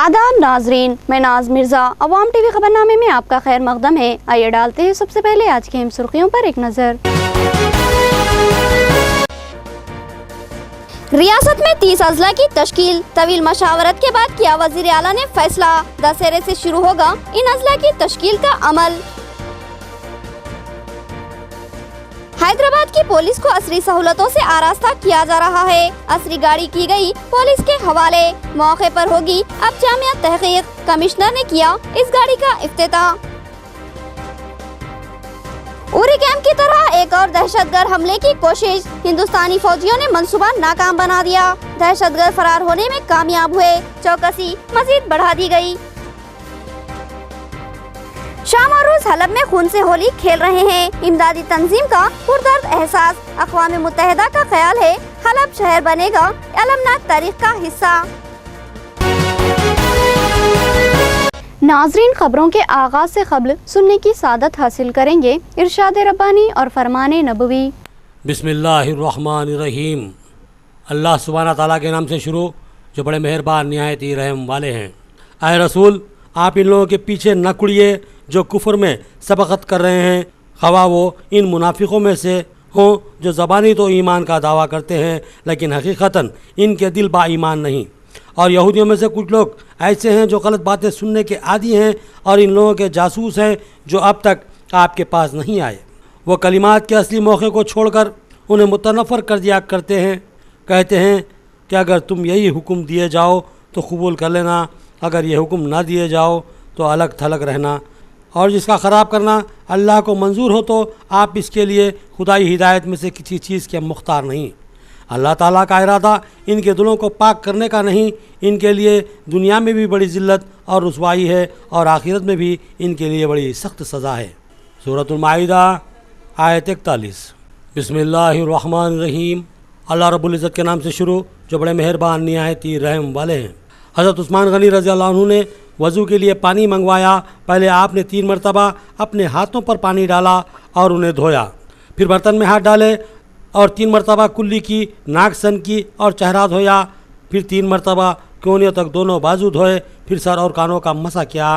आदाब नाजरीन, मैं नाज मिर्ज़ा। अवाम टीवी खबरनामे में आपका खैर मकदम है। आइए डालते हैं सबसे पहले आज की अहम सुर्खियों पर एक नज़र। रियासत में 30 अजला की तश्कील, तवील मशावरत के बाद किया वज़ीर आला ने फैसला। दशहरे से शुरू होगा इन अजला की तश्कील का अमल। हैदराबाद की पुलिस को असरी सहूलतों से आरास्ता किया जा रहा है। असरी गाड़ी की गई पुलिस के हवाले। मौके पर होगी अब जामिया तहकीक। कमिश्नर ने किया इस गाड़ी का इफ्तिताह। उरी कैंप की तरह एक और दहशतगर्द हमले की कोशिश, हिंदुस्तानी फौजियों ने मंसूबा नाकाम बना दिया। दहशतगर्द फरार होने में कामयाब हुए। चौकसी मजीद बढ़ा दी गई। शाम और रूस हलब में खून से होली खेल रहे हैं। इमदादी तंजीम का पुरदर्द एहसास। अक़वाम मुत्तहिदा का ख्याल है हलब शहर बनेगा अलमनाक तारीख का हिस्सा। नाजरीन, खबरों के आगाज से क़ब्ल सुनने की सादत हासिल करेंगे इरशाद रब्बानी और फरमाने नबवी। बिस्मिल्लाहिर्रहमानिर्रहीम। अल्लाह सुब्हाना ताला के नाम से शुरू जो बड़े मेहरबान निहायत ही रहम वाले हैं। आए रसूल, आप इन लोगों के पीछे न कुड़िए जो कुफ्र में सबक़त कर रहे हैं, खवा वो इन मुनाफिकों में से हों जो ज़बानी तो ईमान का दावा करते हैं लेकिन हकीकतन इनके दिल बा ईमान नहीं। और यहूदियों में से कुछ लोग ऐसे हैं जो गलत बातें सुनने के आदी हैं और इन लोगों के जासूस हैं जो अब तक आपके पास नहीं आए। वो कलिमात के असली मौके को छोड़कर उन्हें मुतनफ़र कर दिया करते हैं। कहते हैं कि अगर तुम यही हुक्म दिए जाओ तो कबूल कर लेना, अगर ये हुक्म ना दिए जाओ तो अलग थलग रहना। और जिसका ख़राब करना अल्लाह को मंजूर हो तो आप इसके लिए खुदाई हिदायत में से किसी चीज़ के मुख्तार नहीं। अल्लाह ताला का इरादा इनके दिलों को पाक करने का नहीं, इनके लिए दुनिया में भी बड़ी ज़िल्लत और रुसवाई है और आखिरत में भी इनके लिए बड़ी सख्त सज़ा है। सूरतुल माइदा आयत 41। बिस्मिल्लाहिर्रहमानिर्रहीम। अल्लाह रब्बुल इज़्ज़त के नाम से शुरू जो बड़े मेहरबान निहायत ही रहम वाले हैं। हज़रत उस्मान गनी रज़ी अल्लाह अन्हु ने वज़ू के लिए पानी मंगवाया। पहले आपने 3 मरतबा अपने हाथों पर पानी डाला और उन्हें धोया, फिर बर्तन में हाथ डाले और 3 मरतबा कुल्ली की, नाक, सन की और चेहरा धोया, फिर 3 मरतबा कोहनियों तक दोनों बाजू धोए, फिर सर और कानों का मसा किया,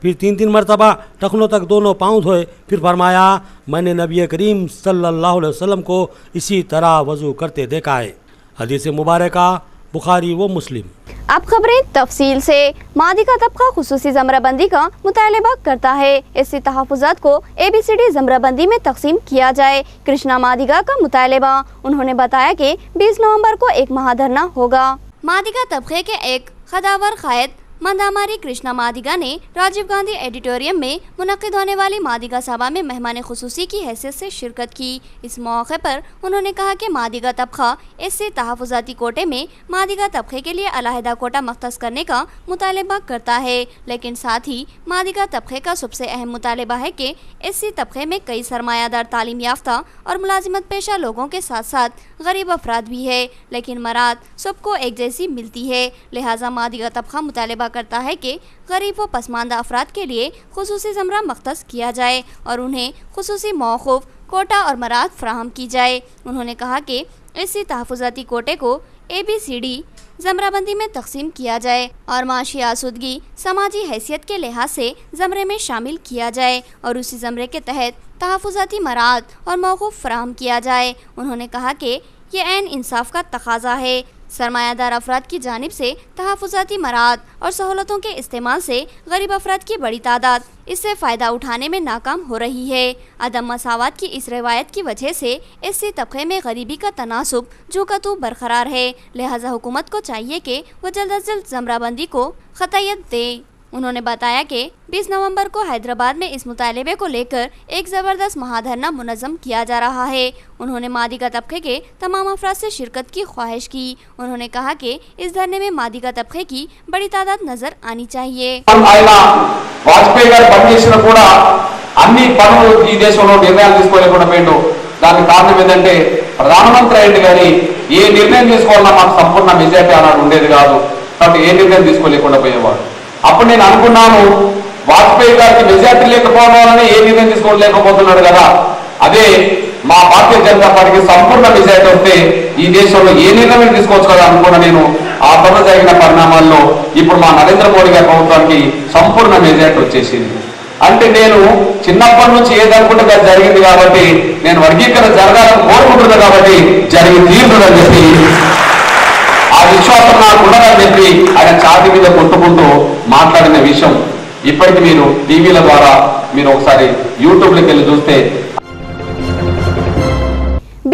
फिर 3 मरतबा टखनों तक दोनों पाँव धोए। फिर फरमाया, मैंने नबी करीम सल्लल्लाहु अलैहि वसल्लम को इसी तरह वज़ू करते देखा है। हदीस मुबारका बुखारी व मुस्लिम। अब खबरें तफसील से। मादी का तबका खुसूसी ज़मराबंदी का मुतालबा करता है। इससे तहफ़्फ़ुज़ात को ABCD ज़मराबंदी में तकसीम किया जाए। कृष्णा मादिगा का मुतालबा। उन्होंने बताया कि 20 नवंबर को एक महाधरना होगा। मादिगा तबके के एक खदावर क़ायद मंदामारी कृष्णा मादिगा ने राजीव गांधी एडिटोरियम में मुनक़िद होने वाली मादिगा सभा में मेहमान खुसूसी की हैसियत से शिरकत की। इस मौके पर उन्होंने कहा कि मादिगा तबका इससे तहफ़्फ़ुज़ाती कोटे में मादिगा तबके के लिए अलहदा कोटा मख्तस करने का मुतालबा करता है, लेकिन साथ ही मादिगा तबके का सबसे अहम मुतालबा है कि इसी तबके में कई सरमायादार, तालीम याफ्ता और मुलाजिमत पेशा लोगों के साथ साथ गरीब अफराद भी है, लेकिन मराद सबको एक जैसी मिलती है। लिहाजा मादिगा तबका मुतालबा करता है कि गरीब व पसमानदा अफराद के लिए खुसूसी ज़मरा मख्तस किया जाए और उन्हें खुसूसी मौक़ूफ़, कोटा और मराद फराहम की जाए। उन्होंने कहा कि इसी तहफ़्फ़ुज़ाती कोटे को ABCD ज़मराबंदी में तकसीम किया जाए और माशी आसूदगी, समाजी हैसियत के लिहाज से ज़मरे में शामिल किया जाए और उसी ज़मरे के तहत तहफ़्फ़ुज़ाती मराद और मौक़ूफ़ फराहम किया जाए। उन्होंने कहा कि ये ऐन इंसाफ का तकाज़ा है। सरमायादार अफराद की जानिब से तहफ़्फ़ुज़ाती मराद और सहूलतों के इस्तेमाल से गरीब अफराद की बड़ी तादाद इससे फ़ायदा उठाने में नाकाम हो रही है। अदम मसावत की इस रवायत की वजह से इसी तबके में गरीबी का तनासुब जो का तो बरकरार है। लिहाजा हुकूमत को चाहिए कि वह जल्द अज जल्द ज़मराबंदी को ख़तयत दे। उन्होंने बताया कि 20 नवंबर को हैदराबाद में इस मुतालबे को लेकर एक ज़बरदस्त महाधरना मुनज़्ज़म किया जा रहा है। उन्होंने मादिगा तबके के तमाम अफराद से शिरकत की ख्वाहिश की। उन्होंने कहा कि इस धरने में मादिगा तबके की बड़ी तादाद नजर आनी चाहिए। వాజ్పేయి గారు పనిచేసిన కూడా అన్ని పనులు ఈ దేశంలో నిర్ణయాలు తీసుకోలేకుండా పోయిండు. దానికి కారణం ఏంటంటే ప్రధానమంత్రి అయ్యింది కానీ ఏ నిర్ణయం తీసుకోవాలన్నా మాకు సంపూర్ణ మెజారిటీ అన్నాడు ఉండేది కాదు. కాబట్టి ఏ నిర్ణయం తీసుకోలేకుండా పోయేవాడు. అప్పుడు నేను అనుకున్నాను, వాజ్పేయి గారికి మెజారిటీ లేకపోవడం వల్లనే ఏ నిర్ణయం తీసుకోలేకపోతున్నాడు కదా, అదే మా భారతీయ జనతా పార్టీకి సంపూర్ణ మెజారిటీ వస్తే ఈ దేశంలో ఏ నిర్ణయం తీసుకోవచ్చు కదా అనుకున్న నేను ఆ తర్వాత జరిగిన పరిణామాల్లో ఇప్పుడు మా నరేంద్ర మోడీ గారి ప్రభుత్వానికి సంపూర్ణ మెజారిటీ వచ్చేసింది. అంటే నేను చిన్నప్పటి నుంచి ఏదనుకుంటే అది జరిగింది కాబట్టి నేను వర్గీకరణ జరగాలని కోరుకుంటున్నా కాబట్టి జరిగి తీరుతుందని చెప్పి ఆ విశ్వాసం నాకు ఉండదని చెప్పి ఆయన ఛాతీ మీద కొట్టుకుంటూ మాట్లాడిన విషయం ఇప్పటికి మీరు టీవీల ద్వారా మీరు ఒకసారి యూట్యూబ్లోకి వెళ్ళి చూస్తే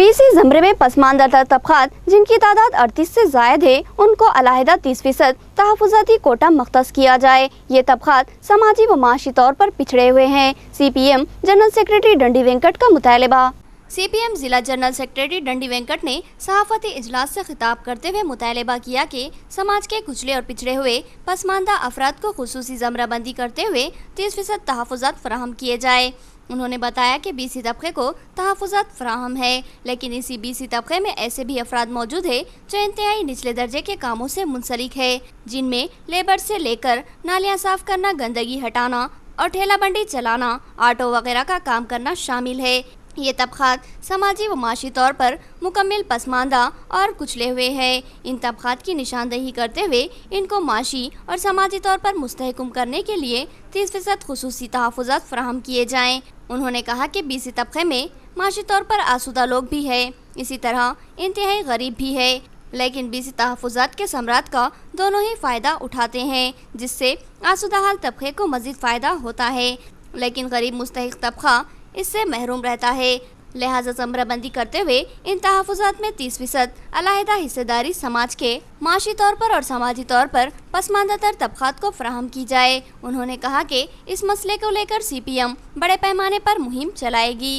BC ज़मरे में पसमानदा तबक़ात जिनकी तादाद 38 से ज़ायद है उनको अलहदा 30% तहफ़्फ़ुज़ाती कोटा मख्तस किया जाए। ये तबक़ात समाजी व माशी तौर पर पिछड़े हुए हैं। CPM जनरल सेक्रेटरी डंडी वेंकट का मुतालबा। CPM जिला जनरल सेक्रेटरी डंडी वेंकट ने सहाफ़ती इजलास से खिताब करते हुए मुतालबा किया कि समाज के कुचले और पिछड़े हुए पसमानदा अफराद को खुसूसी ज़मराबंदी करते हुए 30% तहफ़्फ़ुज़ात फराहम किए जाए। उन्होंने बताया कि BC तबके को तहफ़्फ़ुज़ात फराहम है, लेकिन इसी BC तबके में ऐसे भी अफराद मौजूद है जो इंतहाई निचले दर्जे के कामों से मुंसलिक है, जिनमें लेबर से लेकर नालियाँ साफ करना, गंदगी हटाना और ठेला बंडी चलाना, ऑटो वगैरह का काम करना शामिल है। ये तबक़ात समाजी व माशी तौर पर मुकम्मल पसमानदा और कुचले हुए हैं। इन तबक़ात की निशानदही करते हुए इनको माशी और समाजी तौर पर मुस्तहकम करने के लिए 30% खुसूसी तहफ़्फ़ुज़ात फराहम किए जाएँ। उन्होंने कहा कि BC तबक़े में माशी तौर पर आसूदा लोग भी हैं, इसी तरह इंतहाई गरीब भी है, लेकिन BC तहफ़्फ़ुज़ात के समरात का दोनों ही फ़ायदा उठाते हैं, जिससे आसूदा हाल तबक़े को मज़ीद फ़ायदा होता है, लेकिन गरीब मुस्तहिक़ तबक़ा इससे महरूम रहता है। लिहाजा ज़मराबंदी करते हुए इन तहफ़्फ़ुज़ात में 30% अलहदा हिस्सेदारी समाज के माशी तौर पर और समाजी तौर पर पसमानदा तर तबक़ात को फराहम की जाए। उन्होंने कहा कि इस मसले को लेकर CPM बड़े पैमाने पर मुहिम चलाएगी।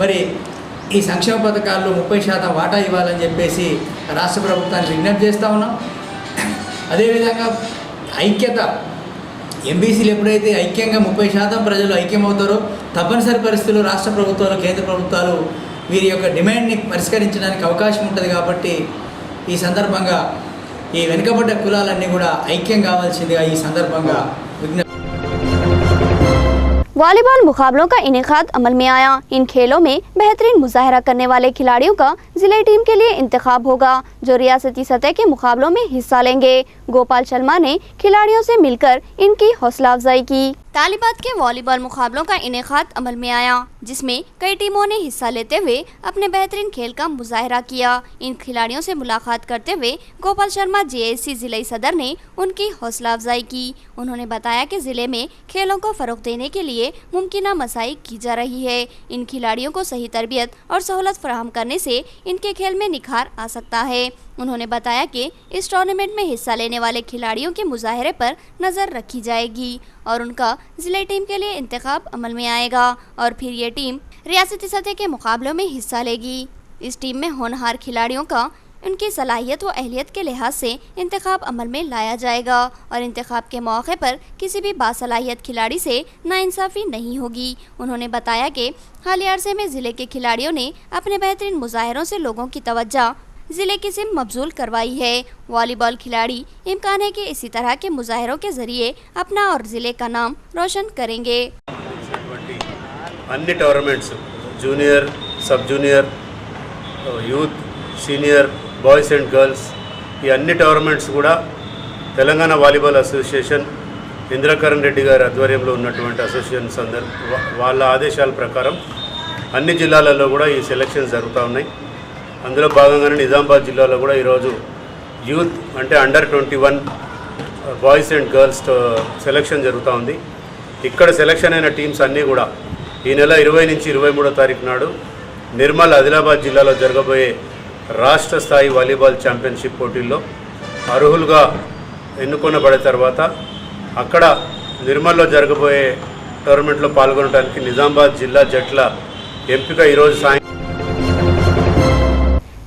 మరి ఈ సంక్షేమ పథకాల్లో 30% వాటా ఇవ్వాలని చెప్పేసి రాష్ట్ర ప్రభుత్వాన్ని విజ్ఞప్తి చేస్తా ఉన్నాం. అదేవిధంగా ఐక్యత ఎంబీసీలు ఎప్పుడైతే ఐక్యంగా 30% ప్రజలు ఐక్యమవుతారో తప్పనిసరి పరిస్థితుల్లో రాష్ట్ర ప్రభుత్వాలు, కేంద్ర ప్రభుత్వాలు వీరి యొక్క డిమాండ్ని పరిష్కరించడానికి అవకాశం ఉంటుంది. కాబట్టి ఈ సందర్భంగా ఈ వెనుకబడ్డ కులాలన్నీ కూడా ఐక్యం కావాల్సిందిగా ఈ సందర్భంగా విజ్ఞప్తి. वॉलीबॉल मुकाबलों का इनेकाद अमल में आया। इन खेलों में बेहतरीन मुजाहरा करने वाले खिलाड़ियों का जिले टीम के लिए इंतखाब होगा, जो रियासती सतह के मुकाबलों में हिस्सा लेंगे। गोपाल शर्मा ने खिलाड़ियों से मिलकर इनकी हौसला अफजाई की। तालिबात के वॉलीबॉल मुकाबलों का इनेकाद अमल में आया, जिसमें कई टीमों ने हिस्सा लेते हुए अपने बेहतरीन खेल का मुजाहरा किया। इन खिलाड़ियों से मुलाकात करते हुए गोपाल शर्मा JSC जिले सदर ने उनकी हौसला अफजाई की। उन्होंने बताया कि ज़िले में खेलों को फ़रोग़ देने के लिए मुमकिना मसाइल की जा रही है। इन खिलाड़ियों को सही तरबियत और सहूलत फराहम करने से इनके खेल में निखार आ सकता है। उन्होंने बताया कि इस टूर्नामेंट में हिस्सा लेने वाले खिलाड़ियों के मुजाहरे पर नज़र रखी जाएगी और उनका ज़िले टीम के लिए इंतखाब अमल में आएगा और फिर ये टीम रियासती सतह के मुकाबलों में हिस्सा लेगी। इस टीम में होनहार खिलाड़ियों का उनकी सलाहियत व अहलियत के लिहाज से इंतखाब अमल में लाया जाएगा और इंतखाब के मौके पर किसी भी बासलाहियत खिलाड़ी से नाइंसाफ़ी नहीं होगी। उन्होंने बताया कि हालिया अरसे में ज़िले के खिलाड़ियों ने अपने बेहतरीन मुजाहरों से लोगों की तवज्जो ज़िले की सिम मबजूल करवाई है। वॉलीबॉल खिलाड़ी इम्कान है कि इसी तरह के मुजाहरों के ज़रिए अपना और ज़िले का नाम रोशन करेंगे। अन्य टूर्नामेंट्स जूनियर, सब junior, youth, senior, boys and girls ఈ అన్ని టోర్నమెంట్స్ కూడా తెలంగాణ వాలీబాల్ అసోసియేషన్ ఇంద్రకరణ్ రెడ్డి గారి ఆధ్వర్యంలో ఉన్నటువంటి అసోసియేషన్స్ వాళ్ళ ఆదేశాల ప్రకారం అన్ని జిల్లాలలో కూడా ఈ సెలక్షన్స్ జరుగుతూ ఉన్నాయి. అందులో భాగంగానే నిజామాబాద్ జిల్లాలో కూడా ఈరోజు యూత్ అంటే under 21 boys and girls selection జరుగుతూ ఉంది. ఇక్కడ సెలక్షన్ అయిన టీమ్స్ అన్నీ కూడా ఈ నెల 20 నుంచి 23వ తారీఖు నాడు నిర్మల్, ఆదిలాబాద్ జిల్లాలో జరగబోయే రాష్ట్ర స్థాయి వాలీబాల్ ఛాంపియన్షిప్ పోటీల్లో అర్హులుగా ఎన్నుకొనబడే తర్వాత అక్కడ నిర్మల్లో జరగబోయే టోర్నమెంట్లో పాల్గొనడానికి నిజామాబాద్ జిల్లా జట్ల ఎంపిక ఈరోజు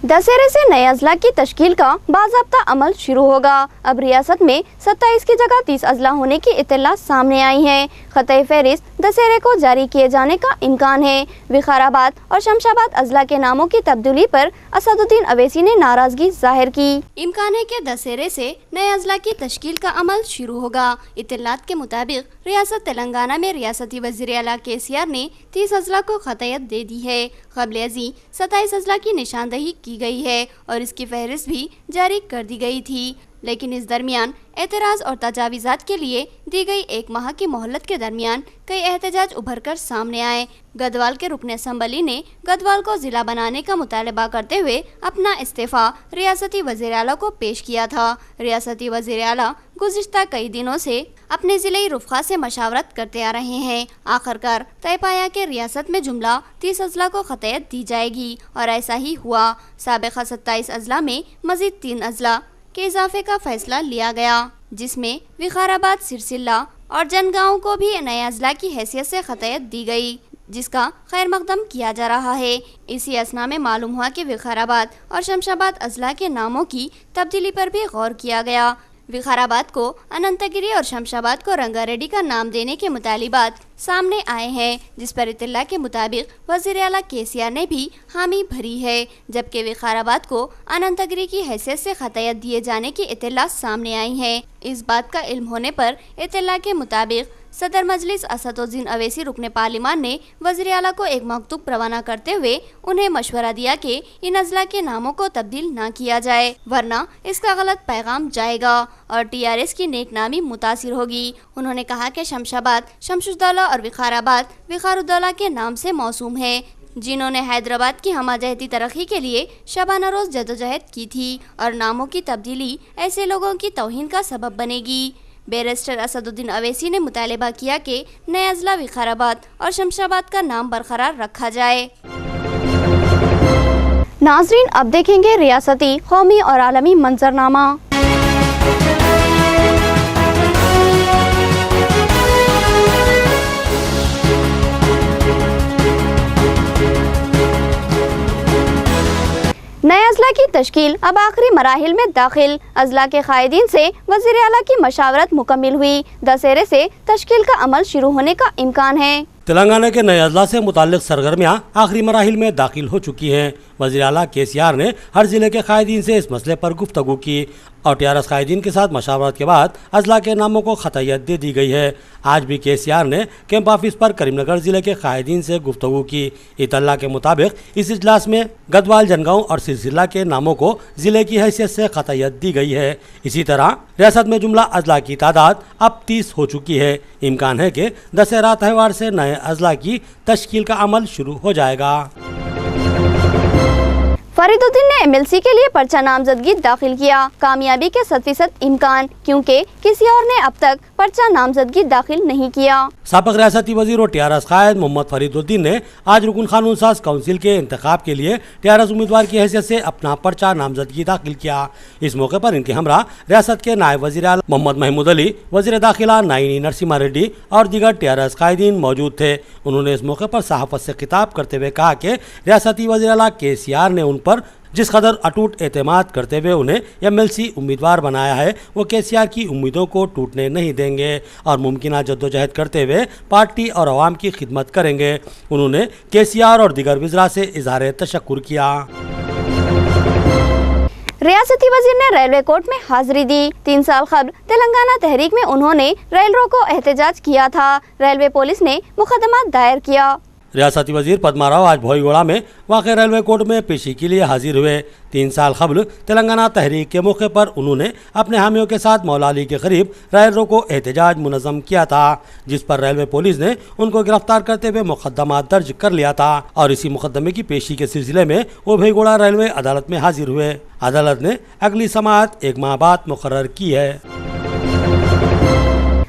दशहरे से नए अजला की तश्कील का बाज़ाब्ता अमल शुरू होगा। अब रियासत में 27 की जगह 30 अजला होने की इत्तला सामने आई है। खतई फहरिस्त दशहरे को जारी किए जाने का इम्कान है। विकाराबाद और शमशाबाद अजला के नामों की तब्दीली पर असदुद्दीन अवैसी ने नाराजगी जाहिर की। इम्कान है कि दशहरे से नए अजला की तश्कील का अमल शुरू होगा। इत्तलात के मुताबिक रियासत तेलंगाना में रियासती वज़ीर आला KCR ने 30 अजला को खतयत दे दी है। क़ब्ल अज़ीं 27 अजला की निशानदही की गई है और इसकी फहरिस्त भी जारी कर दी गई थी, लेकिन इस दरमियान एतराज़ और तजावीज़ात के लिए दी गई 1 माह की मोहलत के दरमियान कई एहतजाज उभर कर सामने आए। गदवाल के रुकन असम्बली ने गदवाल को ज़िला बनाने का मुतालबा करते हुए अपना इस्तीफ़ा रियासती वज़ीर आला को पेश किया था। रियासती वज़ीर आला गुज़िश्ता कई दिनों से अपने ज़िले रुफ़ा से मशावरत करते आ रहे हैं। आखिरकार तय पाया कि रियासत में जुमला 30 अजला को खतयत दी जाएगी और ऐसा ही हुआ। साबिक़ा 27 अजला में मज़ीद 3 अजला के इजाफे का फैसला लिया गया, जिसमें विकाराबाद, सिरसिल्ला और जनगांव को भी नए अजला की हैसियत से खतयत दी गई, जिसका खैर मकदम किया जा रहा है। इसी असना में मालूम हुआ कि विकाराबाद और शमशाबाद अजला के नामों की तब्दीली पर भी गौर किया गया। विकाराबाद को अनंतगिरी और शमशाबाद को रंगारेड्डी का नाम देने के मुतालिबात सामने आए हैं, जिस पर इत्तला के मुताबिक वज़ीर आला KCR ने भी हामी भरी है, जबकि विकाराबाद को अनंतगिरी की हैसियत से खतयत दिए जाने की इत्तला सामने आई है। इस बात का इल्म होने पर इत्तला के मुताबिक सदर मजलिस असदुद्दीन अवैसी रुकने पार्लिमान ने वज़ीर आला को एक मकतूब रवाना करते हुए उन्हें मशवरा दिया कि इन अजला के नामों को तब्दील न किया जाए, वरना इसका गलत पैगाम जाएगा और TRS की नेकनामी मुतासिर होगी। उन्होंने कहा कि शमशाबाद शमशुद्दौला और विकाराबाद विकारुद्दौला के नाम से मौसूम है, जिन्होंने हैदराबाद की हमजहती तरक्की के लिए शबाना रोज़ जदोजहद की थी और नामों की तब्दीली ऐसे लोगों की तौहीन का सबब बनेगी। बैरिस्टर असदुद्दीन अवैसी ने मुतालबा किया कि नए अजला विकाराबाद और शमशाबाद का नाम बरकरार रखा जाए। नाजरीन, अब देखेंगे रियासती, कौमी और आलमी मंजरनामा। नए अजला की तश्कील अब आखिरी मराहिल में दाखिल। अजला के कायदीन से वज़ीर आला की मशावरत मुकम्मिल हुई। दशहरे से तश्कील का अमल शुरू होने का इम्कान है। तेलंगाना के नए अजला से मुताल्लिक़ सरगर्मियाँ आखिरी मराहिल में दाखिल हो चुकी हैं। वज़ीर आला KCR ने हर ज़िले के कायदीन से इस मसले पर गुफ्तगू की और TRS कायदीन के साथ मशावरत के बाद अजला के नामों को खतयत दे दी गई है। आज भी KCR ने कैंप ऑफिस पर करीमनगर ज़िले के कायदीन से गुफ्तगू की। इत्तला के मुताबिक इस इजलास में गदवाल, जनगांव और सिलसिला के नामों को ज़िले की हैसियत से खतयत दी गई है। इसी तरह रियासत में जुमला अजला की तादाद अब 30 हो चुकी है। इम्कान है कि दशहरा त्यौहार से नए अजला की तश्कील का अमल शुरू हो जाएगा। फरीदुद्दीन ने MLC के लिए पर्चा नामजदगी दाखिल किया। कामयाबी के 100% इम्कान, क्योंकि किसी और ने अब तक पर्चा नामजदगी दाखिल नहीं किया। साबिक़ रियासती वज़ीर और TRS कायद मोहम्मद फरीदुद्दीन ने आज रुकन कानून साज काउंसिल के इंतखाब के लिए TRS उम्मीदवार की हैसियत से अपना पर्चा नामजदगी दाखिल किया। इस मौके पर इनके हमरा रियासत के नायब वज़ीर आला मोहम्मद महमूद अली, वज़ीर दाखिला नाइनी नरसिम्हा रेड्डी और दीगर TRS कायदीन मौजूद थे। उन्होंने इस मौके पर सहाफ़त से खिताब करते हुए कहा कि रियासती वज़ीर आला KCR ने उन पर जिस कदर अटूट एतमाद करते हुए उन्हें MLC उम्मीदवार बनाया है, वो KCR की उम्मीदों को टूटने नहीं देंगे और मुमकिन जद्दोजहद करते हुए पार्टी और अवाम की खिदमत करेंगे। उन्होंने KCR और दीगर वज़रा से इज़हार तशक्कुर किया। रियासती वज़ीर ने रेलवे कोर्ट में हाजिरी दी। 3 साल कबल तेलंगाना तहरीक में उन्होंने रेल रोको एहतजाज किया था। रेलवे पुलिस ने मुकदमा दायर किया। रियासती वज़ीर पद्मा राव आज भोईगोड़ा में वाक़ रेलवे कोर्ट में पेशी के लिए हाजिर हुए। 3 साल कबल तेलंगाना तहरीक के मौके पर उन्होंने अपने हामियों के साथ मौलाली के करीब रेल रोको एहतजाज मुनज़्ज़म किया था, जिस पर रेलवे पुलिस ने उनको गिरफ्तार करते हुए मुकदमा दर्ज कर लिया था और इसी मुकदमे की पेशी के सिलसिले में वो भोईगोड़ा रेलवे अदालत में हाजिर हुए। अदालत ने अगली समाअत 1 माह बाद मुकर्रर की है।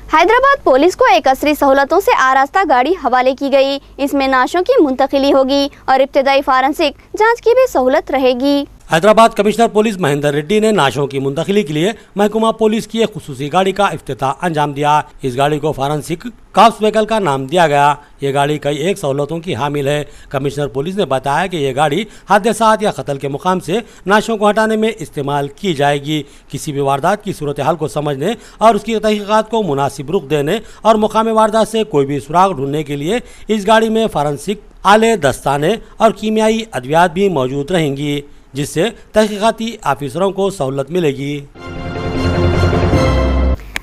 हैदराबाद पुलिस को एक असरी सहूलतों से आरास्ता गाड़ी हवाले की गई। इसमें नाशों की मुंतकिली होगी और इब्तदाई फॉरेंसिक जांच की भी सहूलत रहेगी। हैदराबाद कमिश्नर पुलिस महेंद्र रेड्डी ने नाशों की मुंतकिली के लिए महकमा पुलिस की एक खुसूसी गाड़ी का इफ्तिताह अंजाम दिया। इस गाड़ी को फॉरेंसिक कॉप्स व्हीकल का नाम दिया गया। ये गाड़ी कई एक सहूलतों की हामिल है। कमिश्नर पुलिस ने बताया कि ये गाड़ी हादसात या कत्ल के मुकाम से नाशों को हटाने में इस्तेमाल की जाएगी। किसी भी वारदात की सूरत हाल को समझने और उसकी तहकीकात को मुनासिब रुख देने और मुकाम वारदात से कोई भी सुराग ढूंढने के लिए इस गाड़ी में फॉरेंसिक आले, दस्ताने और कीमियाई अद्वियात भी मौजूद रहेंगी, जिससे तहकीकाती ऑफिसरों को सहूलत मिलेगी।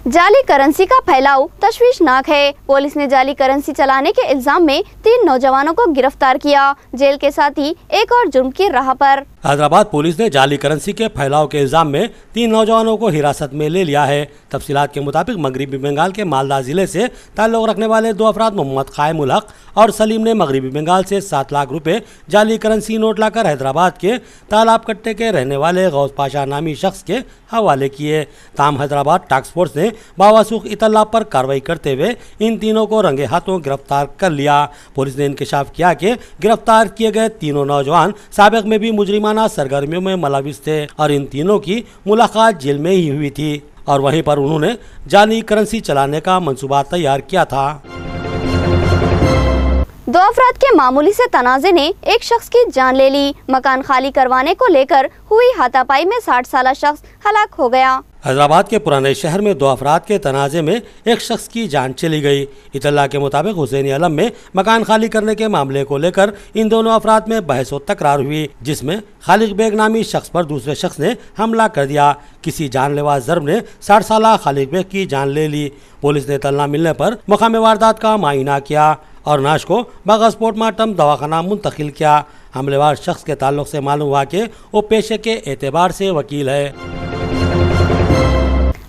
जाली करेंसी का फैलाव तशवीशनाक है। पुलिस ने जाली करेंसी चलाने के इल्जाम में 3 नौजवानों को गिरफ्तार किया। जेल के साथ ही एक और जुर्म की राह पर। हैदराबाद पुलिस ने जाली करेंसी के फैलाव के इल्जाम में 3 नौजवानों को हिरासत में ले लिया है। तफसीलात के मुताबिक मगरबी बंगाल के मालदा जिले से ताल्लुक रखने वाले 2 अफराद मोहम्मद कायम उल हक और सलीम ने मगरबी बंगाल से 7 लाख रुपए जाली करेंसी नोट लाकर हैदराबाद के तालाब कट्टे के रहने वाले गौस पाशा नामी शख्स के हवाले किए। ताम हैदराबाद टास्क फोर्स ने बावासूख इतला पर कार्रवाई करते हुए इन तीनों को रंगे हाथों गिरफ्तार कर लिया। पुलिस ने इंकशाफ किया कि गिरफ्तार किए गए तीनों नौजवान साबिक में भी मुजरिमाना सरगर्मियों में मुलविस थे और इन तीनों की मुलाकात जेल में ही हुई थी और वहीं पर उन्होंने जाली करेंसी चलाने का मंसूबा तैयार किया था। 2 अफराद के मामूली से तनाज़े ने एक शख्स की जान ले ली। मकान खाली करवाने को लेकर हुई हाथापाई में 60 साला शख्स हलाक हो गया। हैदराबाद के पुराने शहर में 2 अफराद के तनाज़े में एक शख्स की जान चली गई। इतला के मुताबिक हुसैनी आलम में मकान खाली करने के मामले को लेकर इन दोनों अफराद में बहस और तकरार हुई, जिसमें खालिक बेग नामी शख्स पर दूसरे शख्स ने हमला कर दिया। किसी जानलेवा ज़र्ब ने 60 साला खालिक बेग की जान ले ली। पुलिस ने इत्तला मिलने पर मकाम वारदात का मायना किया और नाश को बगैर पोस्टमार्टम दवाखाना मुंतकिल किया। हमलेवार शख्स के ताल्लुक से मालूम हुआ कि वो पेशे के एतबार से वकील है।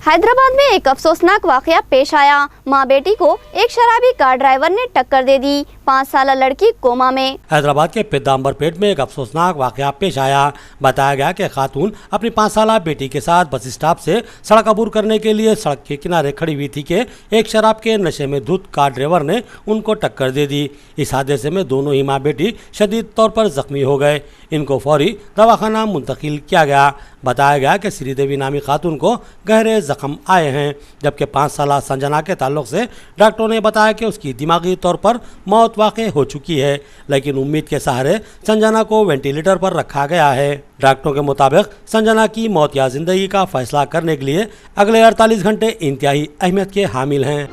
हैदराबाद में एक अफसोसनाक वाकया पेश आया। माँ बेटी को एक शराबी कार ड्राइवर ने टक्कर दे दी। 5 साला लड़की कोमा में। हैदराबाद के पिद्दाम्बरपेट में एक अफसोसनाक वाकया पेश आया। बताया गया कि खातून अपनी 5 साला बेटी के साथ बस स्टॉप से सड़क अबूर करने के लिए सड़क के किनारे खड़ी हुई थी कि एक शराब के नशे में धुत कार ड्राइवर ने उनको टक्कर दे दी। इस हादसे में दोनों ही माँ बेटी शदीद तौर पर जख्मी हो गए। इनको फौरी दवाखाना मुंतकिल किया गया। बताया गया कि श्रीदेवी नामी खातून को गहरे जख्म आए हैं, जबकि 5 साला संजना के ताल्लुक से डॉक्टरों ने बताया कि उसकी दिमागी तौर पर मौत वाक़ई हो चुकी है, लेकिन उम्मीद के सहारे संजना को वेंटिलेटर पर रखा गया है। डॉक्टरों के मुताबिक संजना की मौत या जिंदगी का फैसला करने के लिए अगले 48 घंटे इंतहाई अहमियत के हामिल हैं।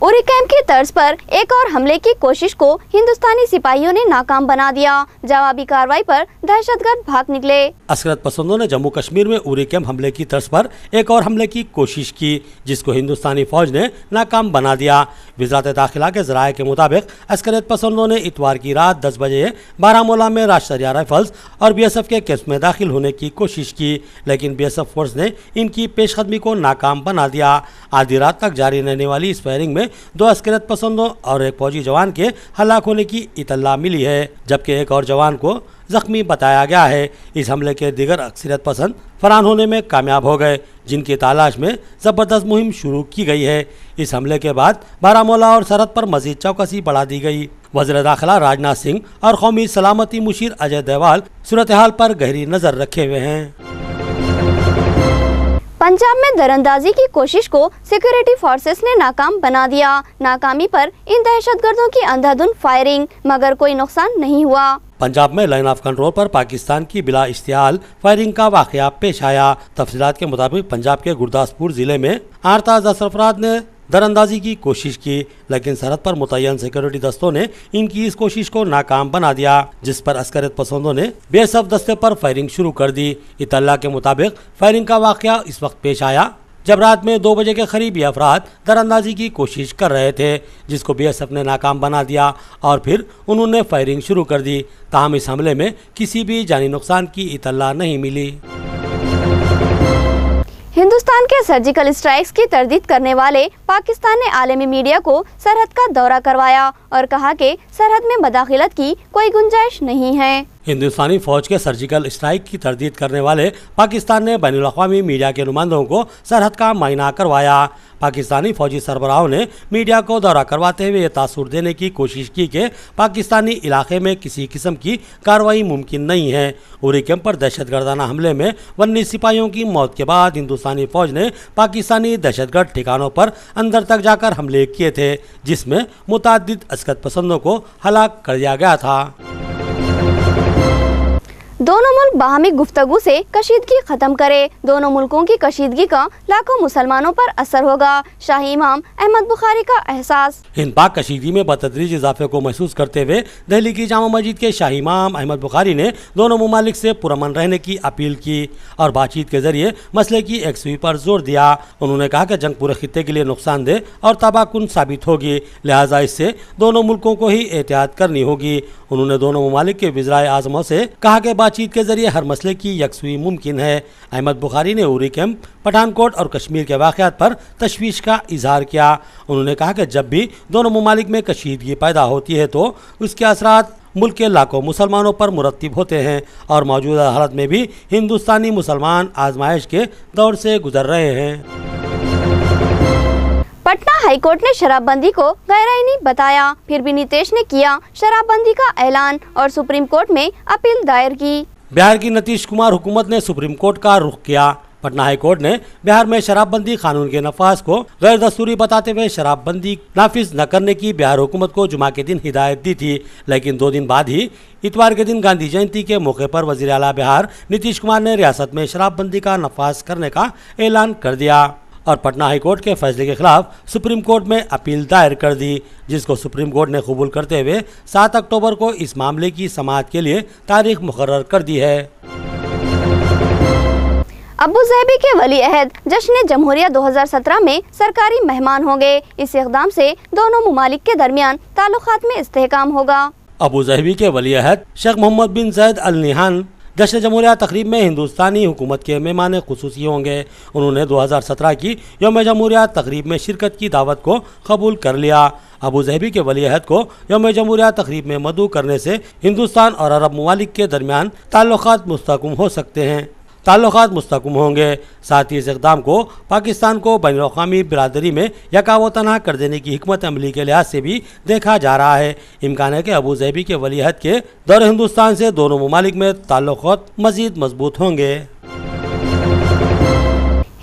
उरी कैंप की तर्ज पर एक और हमले की कोशिश को हिंदुस्तानी सिपाहियों ने नाकाम बना दिया। जवाबी कार्रवाई पर दहशतगर्द भाग निकले। अस्करत पसंदों ने जम्मू कश्मीर में उरी कैंप हमले की तर्ज पर एक और हमले की कोशिश की, जिसको हिंदुस्तानी फौज ने नाकाम बना दिया। वज़ारत दाखिला के ज़राए के मुताबिक अस्करत पसंदों ने इतवार की रात 10 बजे बारामूला में राष्ट्रीय राइफल्स और BSF के कैंप में दाखिल होने की कोशिश की, लेकिन BSF फोर्स ने इनकी पेशकदमी को नाकाम बना दिया। आधी रात तक जारी रहने वाली इस फायरिंग में 2 अस्करत पसंदों और एक फौजी जवान के हलाक होने की इतला मिली है, जबकि एक और जवान को जख्मी बताया गया है। इस हमले के दिगर अक्सरियत पसंद फरार होने में कामयाब हो गए, जिनकी तलाश में ज़बरदस्त मुहिम शुरू की गई है। इस हमले के बाद बारामूला और सरहद पर मजीद चौकसी बढ़ा दी गई। वज़ीर दाखिला राजनाथ सिंह और कौमी सलामती मुशीर अजय देवाल सूरत हाल पर गहरी नज़र रखे हुए हैं। पंजाब में दरअंदाजी की कोशिश को सिक्योरिटी फोर्सेस ने नाकाम बना दिया। नाकामी पर इन दहशतगर्दों की अंधाधुंध फायरिंग, मगर कोई नुकसान नहीं हुआ। पंजाब में लाइन ऑफ कंट्रोल पर पाकिस्तान की बिला इश्तिहाल फायरिंग का वाकया पेश आया। तफसीलात के मुताबिक पंजाब के गुरदासपुर जिले में 8 अफराद ने दरअंदाजी की कोशिश की, लेकिन सरहद पर मुतय्यन सिक्योरिटी दस्तों ने इनकी इस कोशिश को नाकाम बना दिया, जिस पर अस्करत पसंदों ने BSF दस्ते पर फायरिंग शुरू कर दी। इतला के मुताबिक फायरिंग का वाकया इस वक्त पेश आया जब रात में 2 बजे के करीब ये अफराद दरअंदाजी की कोशिश कर रहे थे, जिसको BSF ने नाकाम बना दिया और फिर उन्होंने फायरिंग शुरू कर दी। ताहम इस हमले में किसी भी जानी नुकसान की इतला नहीं मिली। हिंदुस्तान के सर्जिकल स्ट्राइक्स की तरदीद करने वाले पाकिस्तान ने आलमी मीडिया को सरहद का दौरा करवाया और कहा कि सरहद में मदाखिलत की कोई गुंजाइश नहीं है। हिंदुस्तानी फौज के सर्जिकल स्ट्राइक की तरदीद करने वाले पाकिस्तान ने बैनुल अक़वामी मीडिया के नुमाइंदों को सरहद का मायना करवाया। पाकिस्तानी फौजी सरबराहों ने मीडिया को दौरा करवाते हुए ये तासुर देने की कोशिश की कि पाकिस्तानी इलाके में किसी किस्म की कार्रवाई मुमकिन नहीं है। उरी कैंप पर दहशतगर्दाना हमले में 19 सिपाहियों की मौत के बाद हिंदुस्तानी फौज ने पाकिस्तानी दहशतगर्द ठिकानों पर अंदर तक जाकर हमले किए थे, जिसमें मुतअद्दिद अस्कत पसंदों को हलाक कर दिया गया था। दोनों मुल्क बाहमी गुफ्तगू से कशीदगी खत्म करे। दोनों मुल्कों की कशीदगी का लाखों मुसलमानों पर असर होगा। शाही इमाम अहमद बुखारी का एहसास। हिंद पाक कशीदगी में बतदरीज इजाफे को महसूस करते हुए दिल्ली की जामा मस्जिद के शाही इमाम अहमद बुखारी ने दोनों ममालिक से पुरअमन रहने की अपील की और बातचीत के जरिए मसले की एकसुई पर जोर दिया। उन्होंने कहा कि जंग पूरे खित्ते के लिए नुकसानदेह और तबाहकुन साबित होगी, लिहाजा इससे दोनों मुल्कों को ही एहतियात करनी होगी। उन्होंने दोनों ममालिक के वज़राए आज़मों से कहा कि बातचीत के जरिए हर मसले की यकसुई मुमकिन है। अहमद बुखारी ने उरी कैंप, पठानकोट और कश्मीर के वाक़यात पर तशवीश का इजहार किया। उन्होंने कहा कि जब भी दोनों ममालिक में कशीदगी पैदा होती है तो उसके असरात मुल्क के लाखों मुसलमानों पर मुरतब होते हैं और मौजूदा हालत में भी हिंदुस्तानी मुसलमान आजमाइश के दौर से गुजर रहे हैं। पटना हाईकोर्ट ने शराबबंदी को गैरआईनी बताया, फिर भी नीतीश ने किया शराबबंदी का ऐलान और सुप्रीम कोर्ट में अपील दायर की। बिहार की नीतीश कुमार हुकूमत ने सुप्रीम कोर्ट का रुख किया। पटना हाई कोर्ट ने बिहार में शराबबंदी कानून के नफाज को गैर दस्तूरी बताते हुए शराबबंदी नाफिज न करने की बिहार हुकूमत को जुमा के दिन हिदायत दी थी, लेकिन 2 दिन बाद ही इतवार के दिन गांधी जयंती के मौके पर वजीर आला बिहार नीतीश कुमार ने रियासत में शराबबंदी का नफाज करने का ऐलान कर दिया और पटना हाई कोर्ट के फैसले के खिलाफ सुप्रीम कोर्ट में अपील दायर कर दी, जिसको सुप्रीम कोर्ट ने कबूल करते हुए 7 अक्टूबर को इस मामले की समाअत के लिए तारीख मुकर्रर कर दी है। अबू ज़हबी के वली अहद जश्न जमहूरिया 2017 में सरकारी मेहमान होंगे। इस इक़दाम से दोनों मुमालिक के दरमियान ताल्लुकात में इस्तेहकाम होगा। अबू ज़हबी के वली अहद शेख मोहम्मद बिन ज़ैद अल नहान जश्न जमहूरिया तकरीब में हिंदुस्तानी हुकूमत के मेहमान खुसूसी होंगे। उन्होंने 2017 की यौम जमहूरिया तकरीब में शिरकत की दावत को कबूल कर लिया। अबू ज़हबी के वली अहद को यौम जमहूरिया तकरीब में मदऊ करने से हिंदुस्तान और अरब ममालिक के दरमियान ताल्लुकात मुस्तहकम हो सकते हैं, ताल्लुकात मुस्तहकम होंगे। साथ ही इस इक़दाम को पाकिस्तान को बैनुल-अक़वामी बिरादरी में यकावतन्हा कर देने की हिकमत अमली के लिहाज से भी देखा जा रहा है। इम्कान है कि अबू ज़हबी के वली अहद के दौरे हिंदुस्तान से दोनों ममालिक में ताल्लुकात मज़ीद मजबूत होंगे।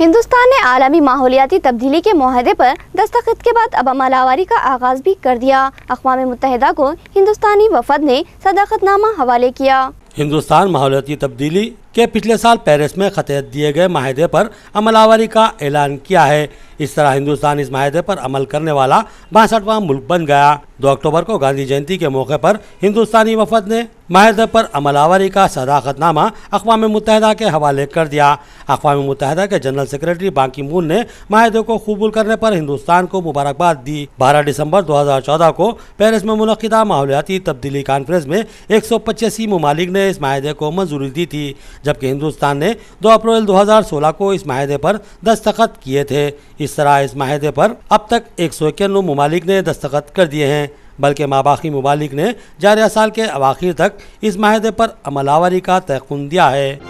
हिंदुस्तान ने आलमी माहौलियाती तब्दीली के मुआहदे पर दस्तखत के बाद अब अमलावरी का आगाज भी कर दिया। अक़वाम मुत्तहिदा को हिंदुस्तानी वफद ने सदाकतनामा हवाले किया। हिंदुस्तान माहौलियाती तब्दीली के पिछले साल पेरिस में ख़त दिए गए माहदे पर अमलावरी का ऐलान किया है। इस तरह हिंदुस्तान इस माहदे पर अमल करने वाला 62वां मुल्क बन गया। 2 अक्टूबर को गांधी जयंती के मौके पर हिंदुस्तानी वफद ने माहदे पर अमलावरी का सदाकतनामा अक़वाम मुत्तहिदा के हवाले कर दिया। अक़वाम मुत्तहिदा के जनरल सेक्रेटरी बान की मून ने माहदे को कबूल करने पर हिंदुस्तान को मुबारकबाद दी। 12 दिसंबर 2014 को पेरिस में मुनक़िदा माहौलियाती तब्दीली कॉन्फ्रेंस में 185 ममालिक ने इस माहदे को मंजूरी दी थी, जबकि हिंदुस्तान ने 2 अप्रैल 2016 को इस माहदे पर दस्तखत किए थे। इस तरह इस माहदे पर अब तक 191 ममालिक ने दस्तखत कर दिए हैं, बल्कि माबाकी ममालिक ने जारिया साल के अवाखिर तक इस माहदे पर अमलावरी का तयक़ुन दिया है।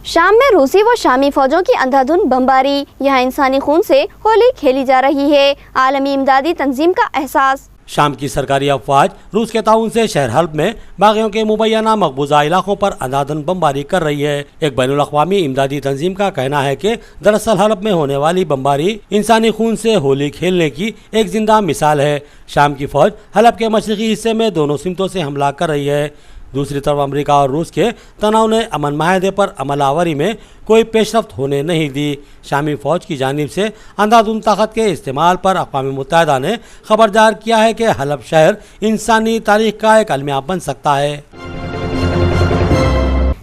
शाम में रूसी व शामी फौजों की अंधाधुंध बमबारी, यहाँ इंसानी खून से होली खेली जा रही है। आलमी इमदादी तंजीम का एहसास। शाम की सरकारी अफवाज रूस के ताउन से शहर हल्ब में बागियों के मुबैना मकबूजा इलाकों पर अंधाधुंध बमबारी कर रही है। एक बैनुल-अक़वामी इमदादी तंजीम का कहना है कि दरअसल हल्ब में होने वाली बमबारी इंसानी खून से होली खेलने की एक जिंदा मिसाल है। शाम की फौज हल्ब के मशरक़ी हिस्से में दोनों सिमतों से हमला कर रही है। दूसरी तरफ अमेरिका और रूस के तनाव ने अमन माहदे पर अमलावरी में कोई पेशरफ्त होने नहीं दी। शामी फ़ौज की जानिब से अंधाधुंध ताकत के इस्तेमाल पर अक़वाम मुत्तहिदा ने खबरदार किया है कि हल्ब शहर इंसानी तारीख का एक अलमिया बन सकता है।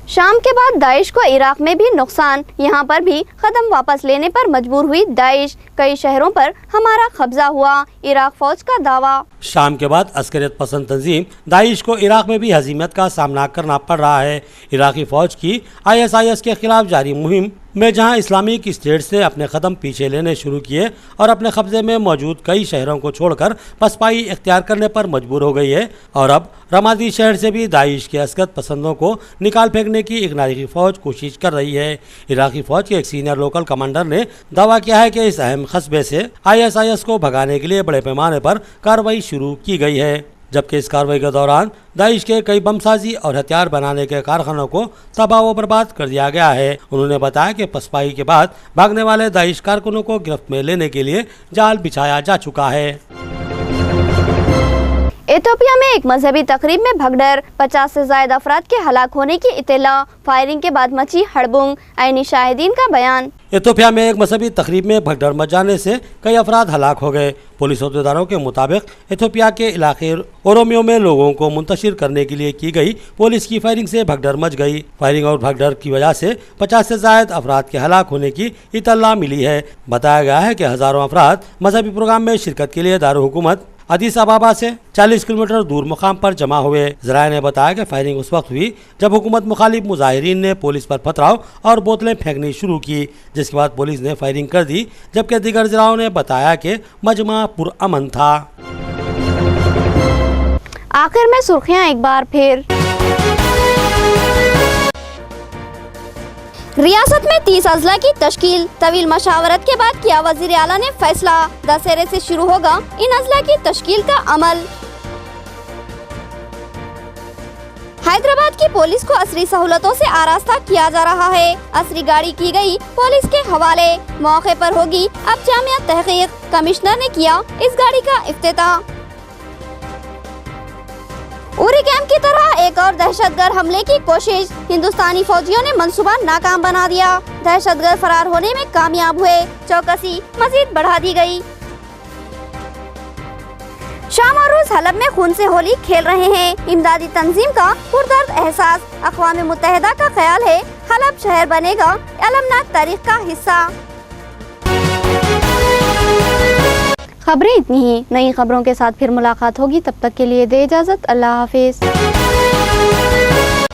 शाम के बाद दाइश को इराक में भी नुकसान, यहाँ पर भी कदम वापस लेने पर मजबूर हुई दाइश। कई शहरों पर हमारा कब्जा हुआ, इराक फौज का दावा। शाम के बाद अस्करियत पसंद तंजीम दाइश को इराक में भी हजीमत का सामना करना पड़ रहा है। इराकी फौज की ISIS के खिलाफ जारी मुहिम में जहां इस्लामिक स्टेट से अपने कदम पीछे लेने शुरू किए और अपने कब्जे में मौजूद कई शहरों को छोड़कर पसपाई इख्तियार करने पर मजबूर हो गई है और अब रमादी शहर से भी दाइश के असगद पसंदों को निकाल फेंकने की इराकी फौज कोशिश कर रही है। इराकी फौज के एक सीनियर लोकल कमांडर ने दावा किया है कि इस अहम कस्बे से ISIS को भगाने के लिए बड़े पैमाने पर कार्रवाई शुरू की गई है, जबकि इस कार्रवाई के दौरान दाइश के कई बमसाजी और हथियार बनाने के कारखानों को तबाह व बर्बाद कर दिया गया है। उन्होंने बताया कि पसपाई के बाद भागने वाले दाइश कारकुनों को गिरफ्त में लेने के लिए जाल बिछाया जा चुका है। इथियोपिया में एक मजहबी तकरीब में भगदड़, 50 से ज्यादा अफराद के हलाक होने की इत्तला, फायरिंग के बाद मची हड़बुंग, ऐनी शाहिदीन का बयान। इथियोपिया में एक मजहबी तकरीब में भगदड़ मच जाने से कई अफराद हलाक हो गए। पुलिस अहदेदारों के मुताबिक इथियोपिया के इलाके ओरोमियो में लोगों को मुंतशिर करने के लिए की गई पुलिस की फायरिंग से भगदड़ मच गई। फायरिंग और भगदड़ की वजह से 50 से ज्यादा अफराद के हलाक होने की इत्तला मिली है। बताया गया है कि हजारों अफराद मजहबी प्रोग्राम में शिरकत के लिए दारुल हुकूमत अदीस अबाबा से 40 किलोमीटर दूर मुकाम पर जमा हुए। ज़राए ने बताया कि फायरिंग उस वक्त हुई जब हुकूमत मुखालिफ मुजाहिरीन ने पुलिस पर पथराव और बोतलें फेंकनी शुरू की, जिसके बाद पुलिस ने फायरिंग कर दी, जबकि दीगर ज़राओं ने बताया कि मजमा पुरअमन था। आखिर में सुर्खियां एक बार फिर। रियासत में 30 अजला की तश्कील, तवील मशावरत के बाद किया वजीर आला ने फैसला, दशहरे से शुरू होगा इन अजला की तश्कील का अमल। हैदराबाद की पुलिस को असरी सहूलतों से आरास्ता किया जा रहा है। असरी गाड़ी की गई पुलिस के हवाले, मौके पर होगी अब जामिया तहकीक। कमिश्नर ने किया इस गाड़ी का इफ्तिताह। उरी कैंप की तरह एक और दहशतगर्द हमले की कोशिश, हिंदुस्तानी फौजियों ने मंसूबा नाकाम बना दिया। दहशतगर्द फरार होने में कामयाब हुए, चौकसी मजीद बढ़ा दी गई। शाम और रूस हलब में खून से होली खेल रहे हैं। इमदादी तंजीम का पुरदर्द एहसास, अक़वाम मुत्तहिदा का ख्याल है हलब शहर बनेगा अलमनाक तारीख का हिस्सा। खबरें इतनी ही, नई खबरों के साथ फिर मुलाकात होगी, तब तक के लिए दे इजाज़त, अल्लाह हाफिज़।